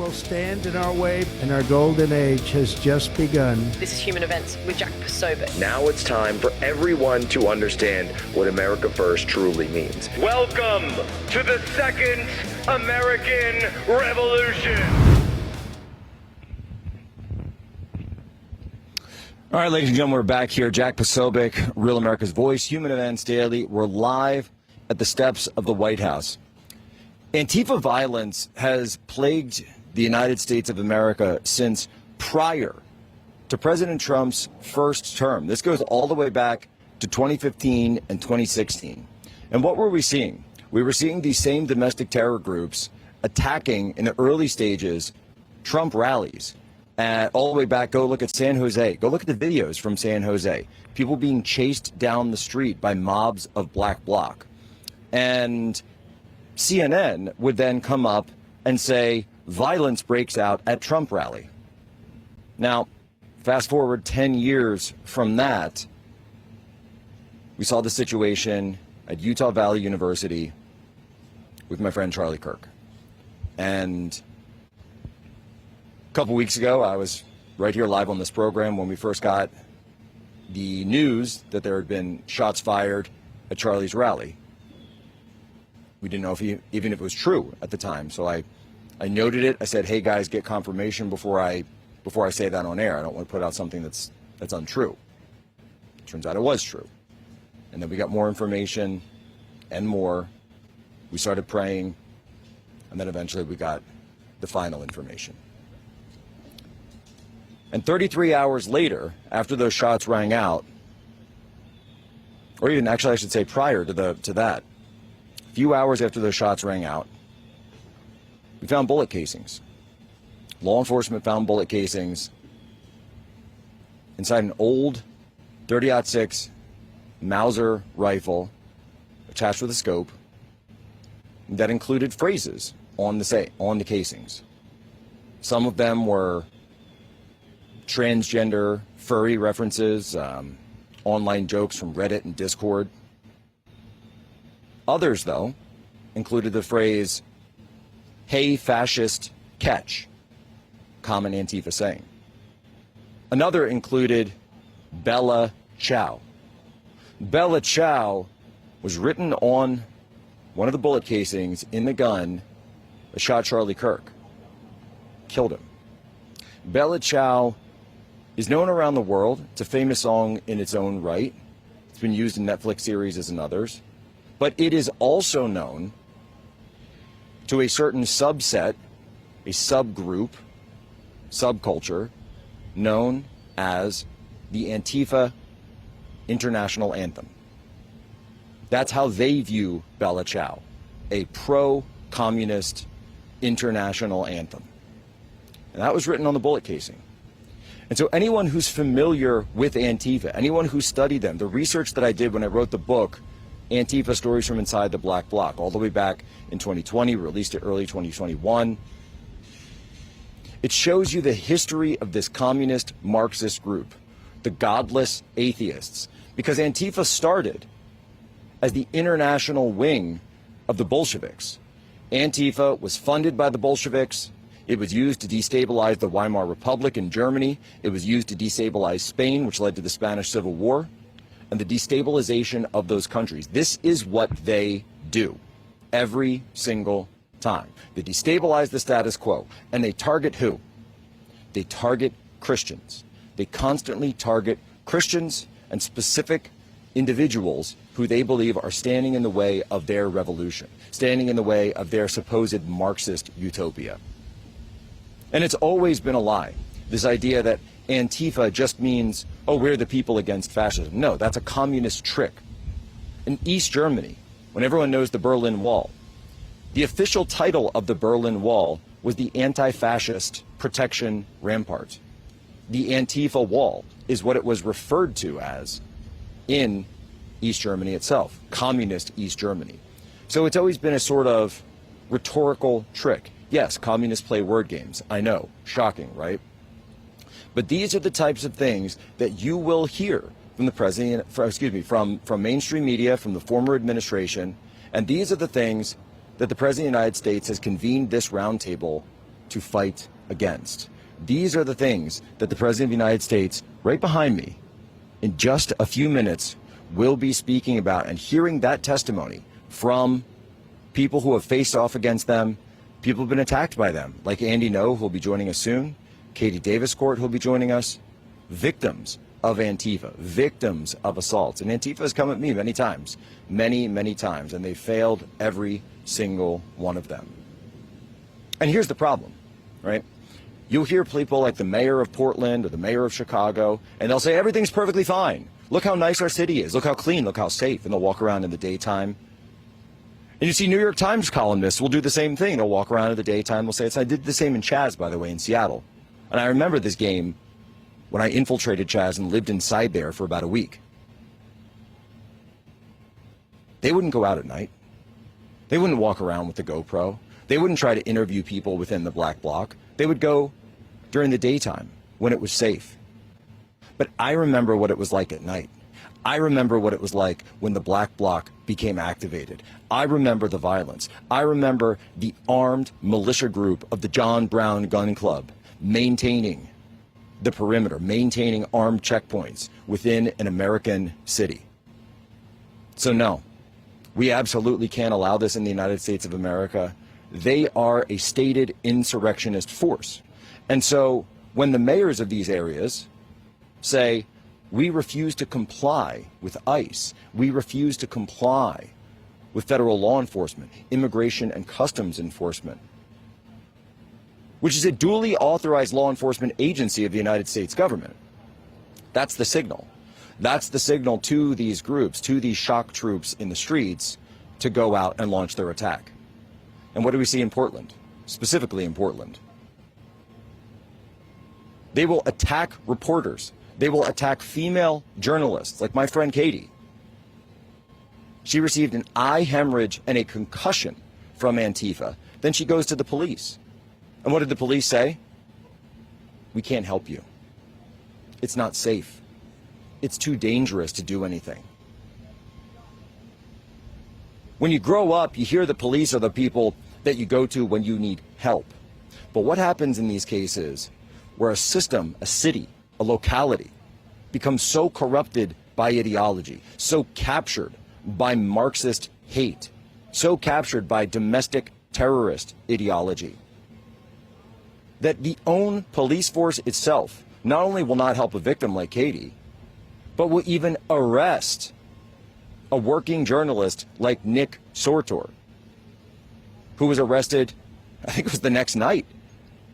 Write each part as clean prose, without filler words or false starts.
will stand in our way, and our golden age has just begun. This is Human Events with Jack Posobiec. Now it's time for everyone to understand what America First truly means. Welcome to the Second American Revolution. All right, ladies and gentlemen, we're back here. Jack Posobiec, Real America's Voice, Human Events Daily. We're live at the steps of the White House. Antifa violence has plagued the United States of America since prior to President Trump's first term. This goes all the way back to 2015 and 2016. And what were we seeing? We were seeing these same domestic terror groups attacking in the early stages Trump rallies. All the way back, go look at San Jose. Go look at the videos from San Jose. People being chased down the street by mobs of Black Bloc. And CNN would then come up and say, violence breaks out at Trump rally. Now, fast forward 10 years from that, we saw the situation at Utah Valley University with my friend Charlie Kirk. And a couple weeks ago, I was right here live on this program when we first got the news that there had been shots fired at Charlie's rally. We didn't know even if it was true at the time. So I noted it. I said, hey, guys, get confirmation before I say that on air. I don't want to put out something that's untrue. Turns out it was true. And then we got more information and more. We started praying. And then eventually we got the final information. And 33 hours later, after those shots rang out, or even actually I should say prior to that, a few hours after those shots rang out, we found bullet casings. Law enforcement found bullet casings inside an old .30-06 Mauser rifle attached with a scope that included phrases on the casings. Some of them were transgender, furry references, online jokes from Reddit and Discord. Others, though, included the phrase, hey, fascist, catch, common Antifa saying. Another included Bella Ciao. Bella Ciao was written on one of the bullet casings in the gun that shot Charlie Kirk, killed him. Bella Ciao is known around the world. It's a famous song in its own right. It's been used in Netflix series and others. But it is also known to a certain subset, a subgroup, subculture, known as the Antifa International Anthem. That's how they view Bella Ciao, a pro-communist international anthem. And that was written on the bullet casing. And so anyone who's familiar with Antifa, anyone who studied them, the research that I did when I wrote the book, Antifa Stories from Inside the Black Bloc, all the way back in 2020, released it early 2021. It shows you the history of this communist Marxist group, the godless atheists, because Antifa started as the international wing of the Bolsheviks. Antifa was funded by the Bolsheviks. It was used to destabilize the Weimar Republic in Germany. It was used to destabilize Spain, which led to the Spanish Civil War, and the destabilization of those countries. This is what they do every single time. They destabilize the status quo, and they target who? They target Christians. They constantly target Christians and specific individuals who they believe are standing in the way of their revolution, standing in the way of their supposed Marxist utopia. And it's always been a lie, this idea that Antifa just means, oh, we're the people against fascism. No, that's a communist trick. In East Germany, when everyone knows the Berlin Wall, the official title of the Berlin Wall was the Antifascist Protection Rampart. The Antifa Wall is what it was referred to as in East Germany itself, communist East Germany. So it's always been a sort of rhetorical trick. Yes, communists play word games. I know, shocking, right? But these are the types of things that you will hear from the president, from mainstream media, from the former administration, and these are the things that the president of the United States has convened this roundtable to fight against. These are the things that the President of the United States, right behind me, in just a few minutes, will be speaking about, and hearing that testimony from people who have faced off against them, people who have been attacked by them, like Andy Ngo, who will be joining us soon, Katie Daviscourt, who will be joining us, victims of Antifa, victims of assaults. And Antifa has come at me many times, many times, and they failed every single one of them. And here's the problem, right? You'll hear people like the mayor of Portland or the mayor of Chicago, and they'll say everything's perfectly fine. Look how nice our city is. Look how clean. Look how safe. And they'll walk around in the daytime. And you see New York Times columnists will do the same thing. They'll walk around in the daytime. They'll say it's. I did the same in CHAZ, by the way, in Seattle. And I remember this game when I infiltrated CHAZ and lived inside there for about a week. They wouldn't go out at night. They wouldn't walk around with the GoPro. They wouldn't try to interview people within the black bloc. They would go during the daytime when it was safe. But I remember what it was like at night. I remember what it was like when the black bloc became activated. I remember the violence. I remember the armed militia group of the John Brown Gun Club maintaining the perimeter, maintaining armed checkpoints within an American city. So no, we absolutely can't allow this in the United States of America. They are a stated insurrectionist force. And so when the mayors of these areas say, we refuse to comply with ICE, we refuse to comply with federal law enforcement, immigration and customs enforcement, which is a duly authorized law enforcement agency of the United States government. That's the signal. That's the signal to these groups, to these shock troops in the streets, to go out and launch their attack. And what do we see in Portland, specifically in Portland? They will attack reporters. They will attack female journalists, like my friend Katie. She received an eye hemorrhage and a concussion from Antifa. Then she goes to the police. And what did the police say? We can't help you. It's not safe. It's too dangerous to do anything. When you grow up, you hear the police are the people that you go to when you need help. But what happens in these cases where a system, a city, a locality becomes so corrupted by ideology, so captured by Marxist hate, so captured by domestic terrorist ideology, that the own police force itself not only will not help a victim like Katie, but will even arrest a working journalist like Nick Sautter, who was arrested, I think it was the next night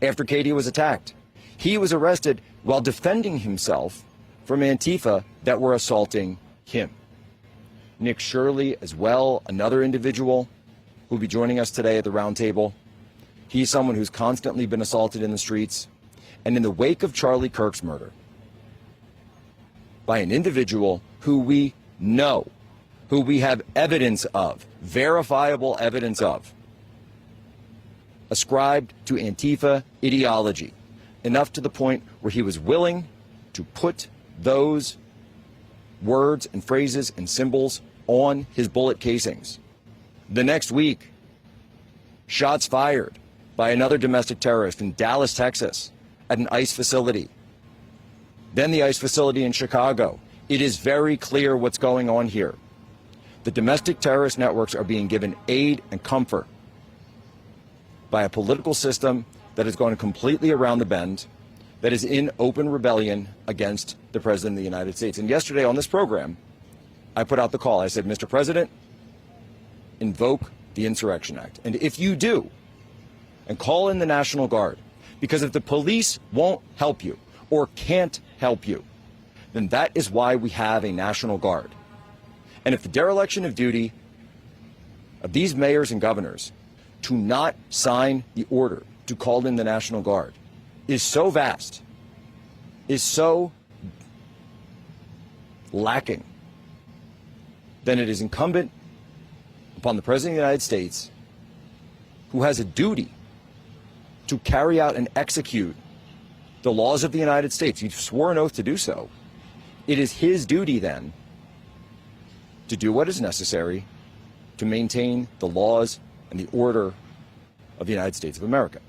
after Katie was attacked. He was arrested while defending himself from Antifa that were assaulting him. Nick Shirley as well, another individual who will be joining us today at the Roundtable. He's someone who's constantly been assaulted in the streets. And in the wake of Charlie Kirk's murder, by an individual who we know, who we have evidence of, verifiable evidence of, ascribed to Antifa ideology, enough to the point where he was willing to put those words and phrases and symbols on his bullet casings. The next week, shots fired by another domestic terrorist in Dallas, Texas, at an ICE facility. Then the ICE facility in Chicago. It is very clear what's going on here. The domestic terrorist networks are being given aid and comfort by a political system that is going completely around the bend, that is in open rebellion against the President of the United States. And yesterday on this program, I put out the call. I said, Mr. President, invoke the Insurrection Act. And if you do, and call in the National Guard, because if the police won't help you or can't help you, then that is why we have a National Guard. And if the dereliction of duty of these mayors and governors to not sign the order to call in the National Guard is so vast, is so lacking, then it is incumbent upon the President of the United States, who has a duty to carry out and execute the laws of the United States. He swore an oath to do so. It is his duty then to do what is necessary to maintain the laws and the order of the United States of America.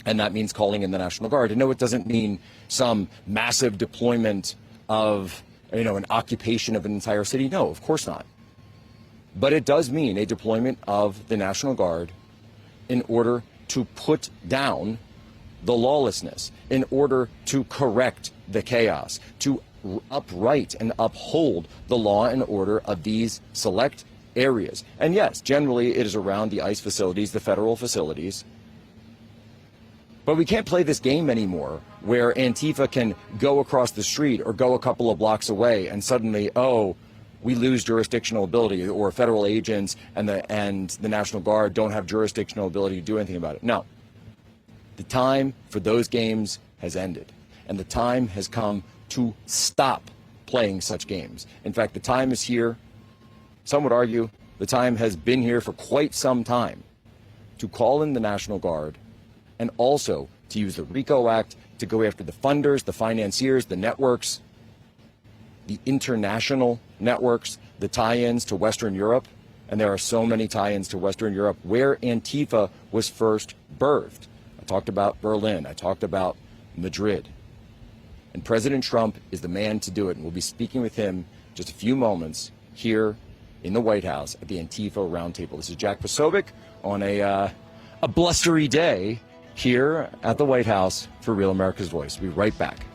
And that means calling in the National Guard. And no, it doesn't mean some massive deployment of, an occupation of an entire city. No, of course not. But it does mean a deployment of the National Guard in order to put down the lawlessness, in order to correct the chaos, to upright and uphold the law and order of these select areas. And yes, generally it is around the ICE facilities, the federal facilities. But we can't play this game anymore where Antifa can go across the street or go a couple of blocks away and suddenly, we lose jurisdictional ability, or federal agents and the National Guard don't have jurisdictional ability to do anything about it. No. The time for those games has ended, and the time has come to stop playing such games. In fact, the time is here. Some would argue the time has been here for quite some time to call in the National Guard and also to use the RICO Act to go after the funders, the financiers, the networks, the international networks, the tie-ins to Western Europe. And there are so many tie-ins to Western Europe where Antifa was first birthed. I talked about Berlin. I talked about Madrid. And President Trump is the man to do it. And we'll be speaking with him just a few moments here in the White House at the Antifa Roundtable. This is Jack Posobiec on a blustery day here at the White House for Real America's Voice. We'll be right back.